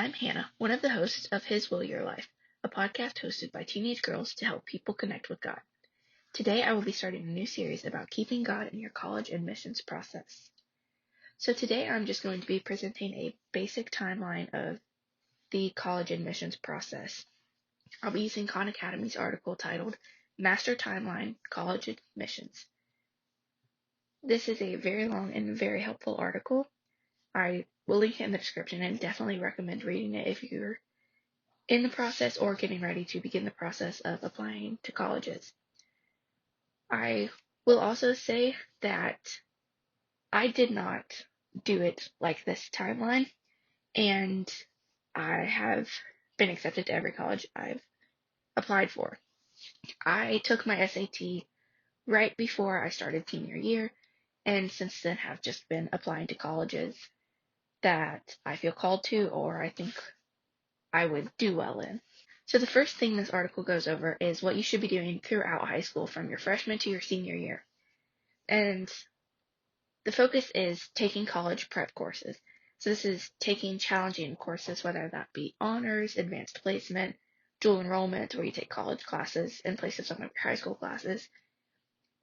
I'm Hannah, one of the hosts of His Will Your Life, a podcast hosted by teenage girls to help people connect with God. Today I will be starting a new series about keeping God in your college admissions process. So today I'm just going to be presenting a basic timeline of the college admissions process. I'll be using Khan Academy's article titled Master Timeline College Admissions. This is a very long and very helpful article. I will link it in the description and definitely recommend reading it if you're in the process or getting ready to begin the process of applying to colleges. I will also say that I did not do it like this timeline, and I have been accepted to every college I've applied for. I took my SAT right before I started senior year, and since then have just been applying to colleges that I feel called to or I think I would do well in. So the first thing this article goes over is what you should be doing throughout high school from your freshman to your senior year. And the focus is taking college prep courses. So this is taking challenging courses, whether that be honors, advanced placement, dual enrollment, where you take college classes in place of some of your high school classes.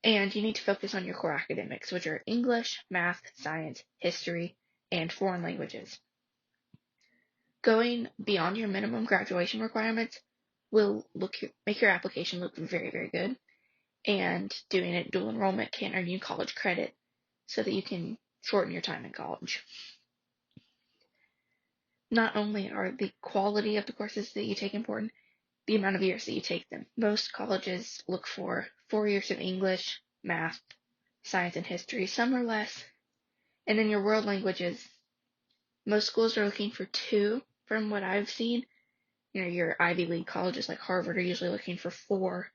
And you need to focus on your core academics, which are English, math, science, history, and foreign languages. Going beyond your minimum graduation requirements will make your application look very, very good. And doing it dual enrollment can earn you college credit so that you can shorten your time in college. Not only are the quality of the courses that you take important, the amount of years that you take them. Most colleges look for 4 years of English, math, science, and history. Some are less. And then your world languages, most schools are looking for 2 from what I've seen. Your Ivy League colleges like Harvard are usually looking for 4.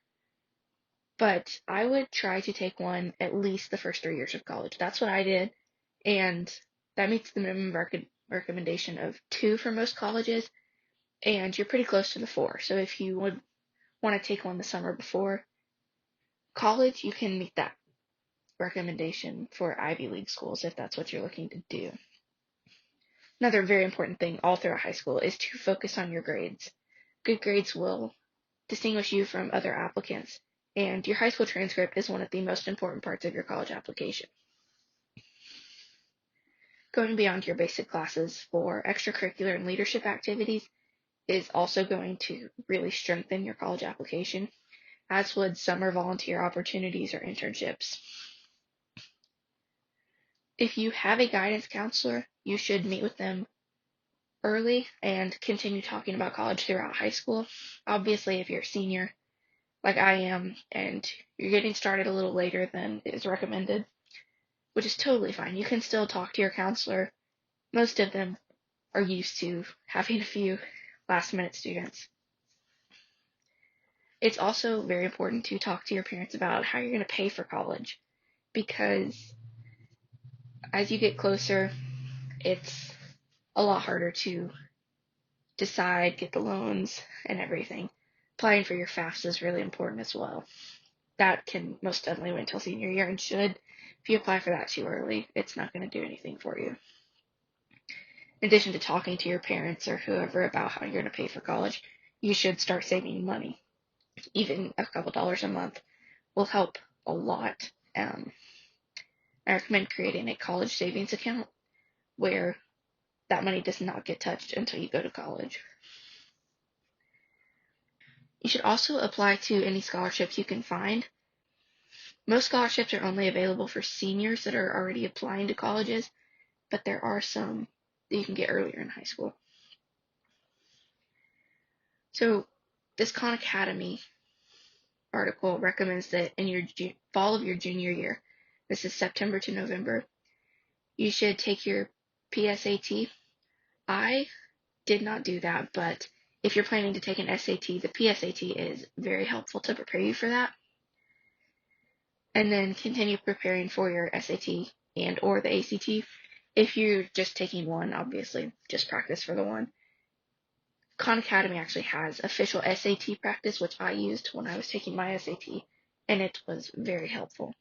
But I would try to take one at least the first 3 years of college. That's what I did. And that meets the minimum recommendation of 2 for most colleges. And you're pretty close to the 4. So if you would want to take one the summer before college, you can meet that recommendation for Ivy League schools if that's what you're looking to do. Another very important thing all throughout high school is to focus on your grades. Good grades will distinguish you from other applicants, and your high school transcript is one of the most important parts of your college application. Going beyond your basic classes for extracurricular and leadership activities is also going to really strengthen your college application, as would summer volunteer opportunities or internships. If you have a guidance counselor, you should meet with them early and continue talking about college throughout high school. Obviously, if you're a senior, like I am, and you're getting started a little later than is recommended, which is totally fine. You can still talk to your counselor. Most of them are used to having a few last-minute students. It's also very important to talk to your parents about how you're going to pay for college, because as you get closer, it's a lot harder to decide, get the loans, and everything. Applying for your FAFSA is really important as well. That can most definitely wait until senior year and should. If you apply for that too early, it's not going to do anything for you. In addition to talking to your parents or whoever about how you're going to pay for college, you should start saving money. Even a couple dollars a month will help a lot. I recommend creating a college savings account where that money does not get touched until you go to college. You should also apply to any scholarships you can find. Most scholarships are only available for seniors that are already applying to colleges, but there are some that you can get earlier in high school. So this Khan Academy article recommends that in your fall of your junior year, this is September to November, you should take your PSAT. I did not do that, but if you're planning to take an SAT, the PSAT is very helpful to prepare you for that. And then continue preparing for your SAT and or the ACT. If you're just taking one, obviously, just practice for the one. Khan Academy actually has official SAT practice, which I used when I was taking my SAT, and it was very helpful.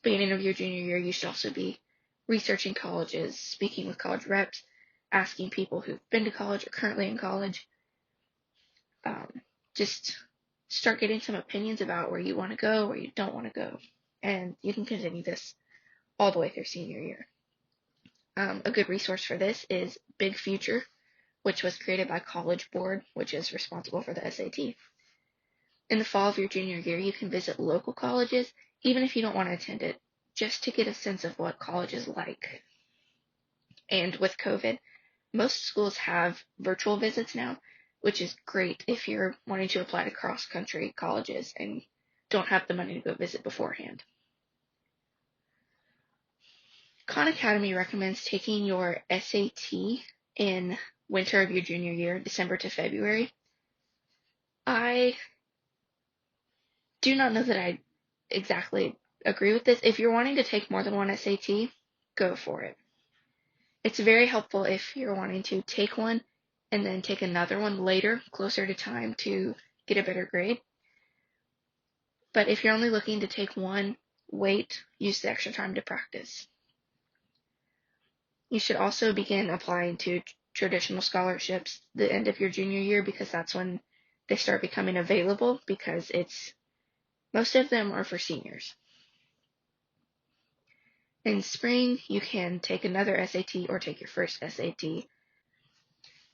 Beginning of your junior year, you should also be researching colleges, speaking with college reps, asking people who've been to college or currently in college. Just start getting some opinions about where you want to go, where you don't want to go. And you can continue this all the way through senior year. A good resource for this is Big Future, which was created by College Board, which is responsible for the SAT. In the fall of your junior year, you can visit local colleges, even if you don't want to attend it, just to get a sense of what college is like. And with COVID, most schools have virtual visits now, which is great if you're wanting to apply to cross-country colleges and don't have the money to go visit beforehand. Khan Academy recommends taking your SAT in winter of your junior year, December to February. I do not know that I exactly agree with this. If you're wanting to take more than one SAT, go for it. It's very helpful if you're wanting to take one and then take another one later, closer to time, to get a better grade. But if you're only looking to take one, wait, use the extra time to practice. You should also begin applying to traditional scholarships the end of your junior year, because that's when they start becoming available, because most of them are for seniors. In spring, you can take another SAT or take your first SAT.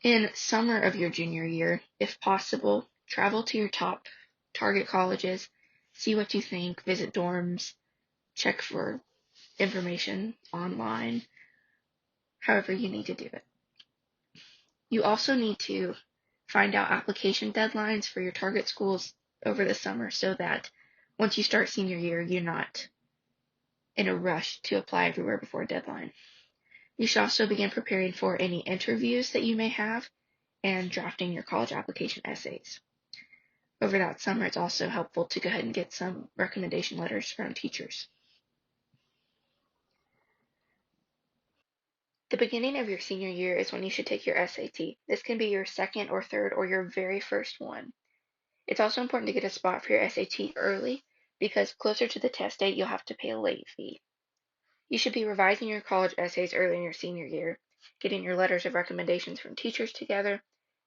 In summer of your junior year, if possible, travel to your top target colleges, see what you think, visit dorms, check for information online, however you need to do it. You also need to find out application deadlines for your target schools over the summer, so that once you start senior year, you're not in a rush to apply everywhere before a deadline. You should also begin preparing for any interviews that you may have and drafting your college application essays. Over that summer, it's also helpful to go ahead and get some recommendation letters from teachers. The beginning of your senior year is when you should take your SAT. This can be your second or third or your very first one. It's also important to get a spot for your SAT early, because closer to the test date, you'll have to pay a late fee. You should be revising your college essays early in your senior year, getting your letters of recommendations from teachers together,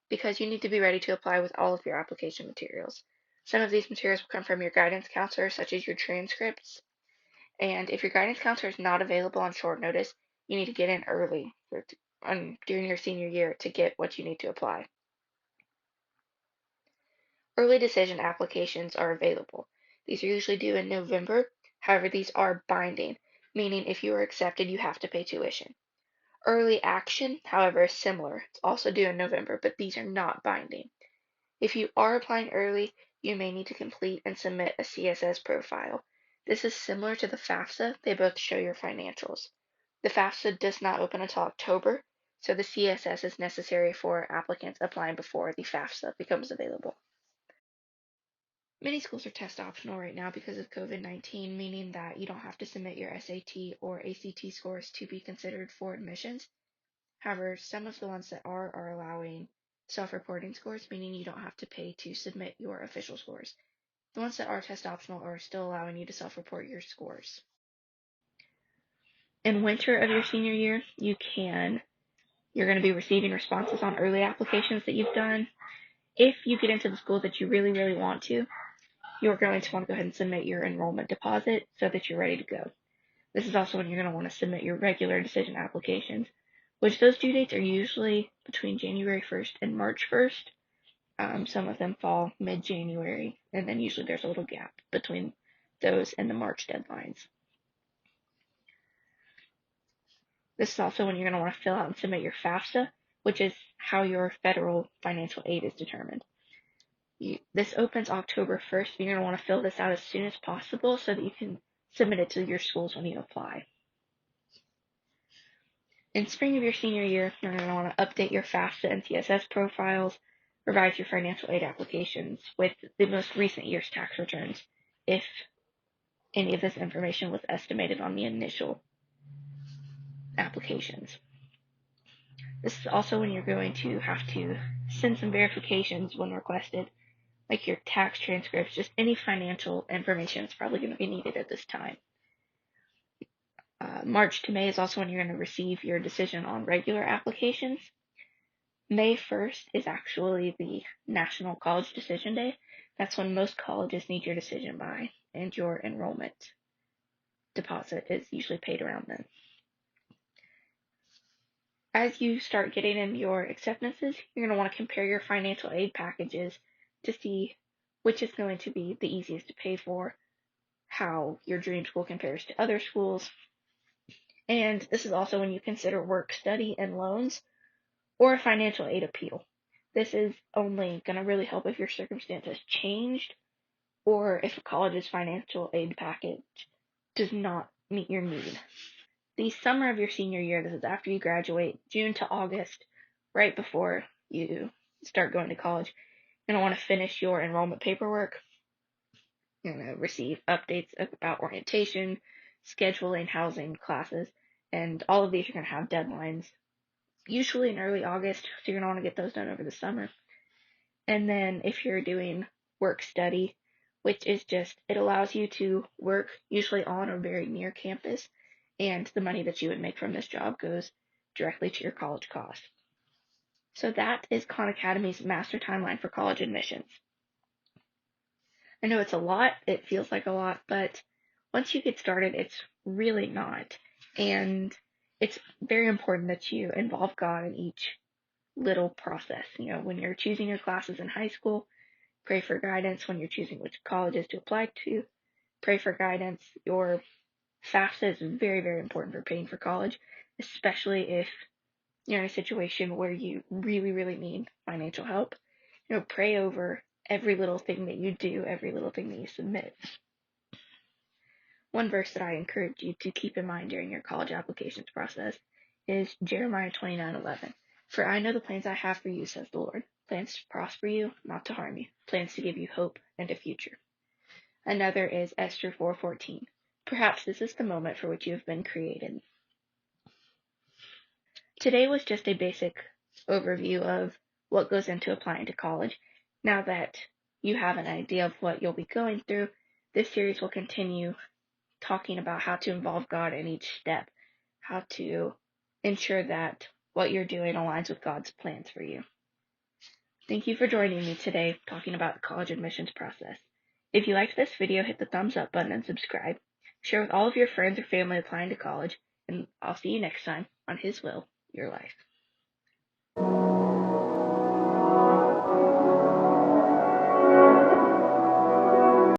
because you need to be ready to apply with all of your application materials. Some of these materials will come from your guidance counselor, such as your transcripts. And if your guidance counselor is not available on short notice, you need to get in early during your senior year to get what you need to apply. Early decision applications are available. These are usually due in November. However, these are binding, meaning if you are accepted, you have to pay tuition. Early action, however, is similar. It's also due in November, but these are not binding. If you are applying early, you may need to complete and submit a CSS profile. This is similar to the FAFSA. They both show your financials. The FAFSA does not open until October, so the CSS is necessary for applicants applying before the FAFSA becomes available. Many schools are test optional right now because of COVID-19, meaning that you don't have to submit your SAT or ACT scores to be considered for admissions. However, some of the ones that are allowing self-reporting scores, meaning you don't have to pay to submit your official scores. The ones that are test optional are still allowing you to self-report your scores. In winter of your senior year, you're going to be receiving responses on early applications that you've done. If you get into the school that you really, really want to, you're going to want to go ahead and submit your enrollment deposit so that you're ready to go. This is also when you're going to want to submit your regular decision applications, which those due dates are usually between January 1st and March 1st. Some of them fall mid-January, and then usually there's a little gap between those and the March deadlines. This is also when you're going to want to fill out and submit your FAFSA, which is how your federal financial aid is determined. This opens October 1st. You're going to want to fill this out as soon as possible so that you can submit it to your schools when you apply. In spring of your senior year, you're going to want to update your FAFSA and CSS profiles, revise your financial aid applications with the most recent year's tax returns, if any of this information was estimated on the initial applications. This is also when you're going to have to send some verifications when requested, like your tax transcripts, just any financial information is probably going to be needed at this time. March to May is also when you're going to receive your decision on regular applications. May 1st is actually the National College Decision Day. That's when most colleges need your decision by, and your enrollment deposit is usually paid around then. As you start getting in your acceptances, you're going to want to compare your financial aid packages to see which is going to be the easiest to pay for, how your dream school compares to other schools, and this is also when you consider work study and loans or a financial aid appeal. This is only going to really help if your circumstances changed or if a college's financial aid package does not meet your need. The summer of your senior year, this is after you graduate, June to August, right before you start going to college, you're going to want to finish your enrollment paperwork. You're going to receive updates about orientation, scheduling, housing, classes, and all of these are going to have deadlines, usually in early August, so you're going to want to get those done over the summer. And then if you're doing work study, which is just, it allows you to work usually on or very near campus, and the money that you would make from this job goes directly to your college costs. So that is Khan Academy's master timeline for college admissions. I know it's a lot, it feels like a lot, but once you get started, it's really not. And it's very important that you involve God in each little process. You know, when you're choosing your classes in high school, pray for guidance. When you're choosing which colleges to apply to, pray for guidance. Your FAFSA is very, very important for paying for college, especially if you're in a situation where you really, really need financial help. You know, pray over every little thing that you do, every little thing that you submit. One verse that I encourage you to keep in mind during your college applications process is Jeremiah 29:11. For I know the plans I have for you, says the Lord, plans to prosper you, not to harm you, plans to give you hope and a future. Another is Esther 4:14. Perhaps this is the moment for which you have been created. Today was just a basic overview of what goes into applying to college. Now that you have an idea of what you'll be going through, this series will continue talking about how to involve God in each step, how to ensure that what you're doing aligns with God's plans for you. Thank you for joining me today talking about the college admissions process. If you liked this video, hit the thumbs up button and subscribe. Share with all of your friends or family applying to college, and I'll see you next time on His Will, Your Life.